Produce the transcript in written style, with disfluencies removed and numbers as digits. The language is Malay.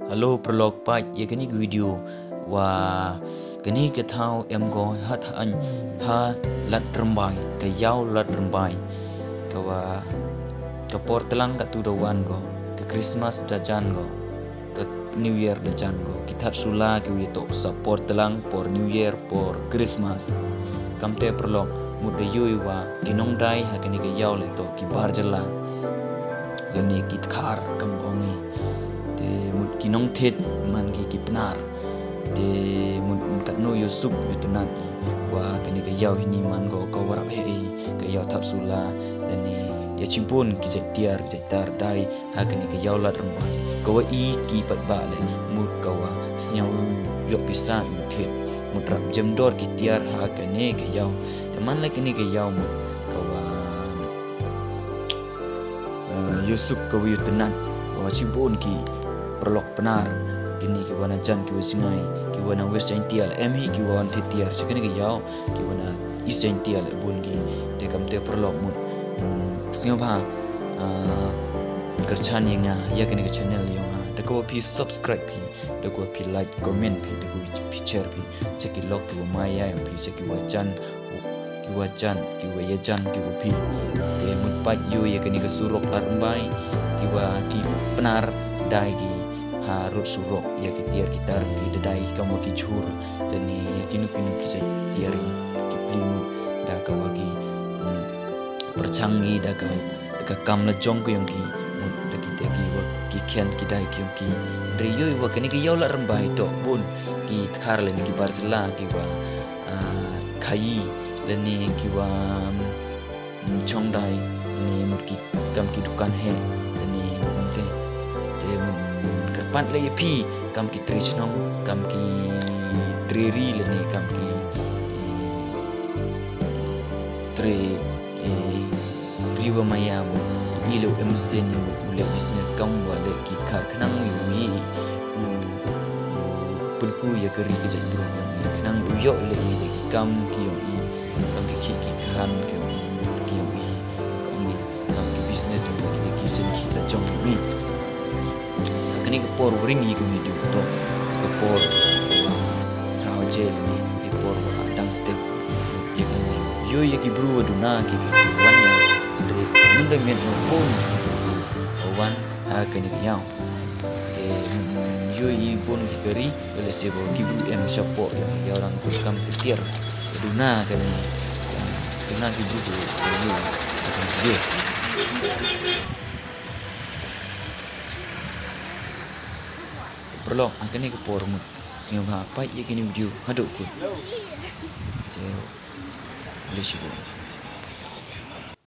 Halo prolog pai ye kani video wa kani ke thau em go ha than ha lat rembai ke yau lat rembai ke wa ke por telang ka tu dawan go ke Christmas da jan go ke New Year da jan go kita sula ke wi to support telang por New Year por Christmas kamte prolog mude yui wa kinong dai ha kani ke yau le to ki bar jala yani kit khar kam ongi mut kinong thet man ki kipnar te mut kat no yusuf yutunat wa kani ka yaw hini man go ka warap he ka yaw thap sula lani ya chimpon ki jai tiar jai tar dai ha kani ka yaw lat rambai ka wa i ki pat ba le mut ka wa snyau yo pisa yu thet mut rap jam dor ki tiar ha kani ka yaw te man la kani ka yaw mut ka wa yusuf ka wa yutunat wa chimpon ki prolog benar kini ki wana jan ki wajngai ki wana west tial mi ki wan thetiar sekene ki yaw ki wana east tial bungi te kamte prolog mun singapha kerchan yang ya kene ke channel yang da ko pi subscribe pi da ko pi like comment pi da ko pi share pi cheki log tu maya yang pi cheki wajan ki wajan ki pi te mun pa yo ya kene ke surok larmbai ki wa ki benar dai ki harus surok ya kitiar kitar ki dadai kamu ki chur dan ni kinu ki sai tiari ki pling da ka wagi perchangi da ka kam la jong ko yang ki da ki te ki wa ki khian ki dai ki ki riyo wa kani ki yola rambai to bun ki khar le ni ki bar jala ki wa khai le ni ki wa chong dai ni mut ki kam ki dukan he ni te pat le pi kam ki trishnong kam ki triri le ni kam ki tre riwa maya mo ilo emsen mo ule business kam wale ki khar khnang yu pulku ya keri ke jai bro khnang yo le ki kam ki yo kam ki khan ki yo kam ki business le ki sen ki la jong mi kani ke por ring ni kumi di to ke por traw gel ni por dang step ya kan yo ya ki bru aduna ki wan ya mun de men no pon wan ha kani ke yaw te yo yi pon ki kari ole se bo ki bru em support ya orang tu kam ketir aduna kan aduna ki bru yo akan yo prolog angkani ke por mu singapha pai ye kini video haduk ku je boleh syukur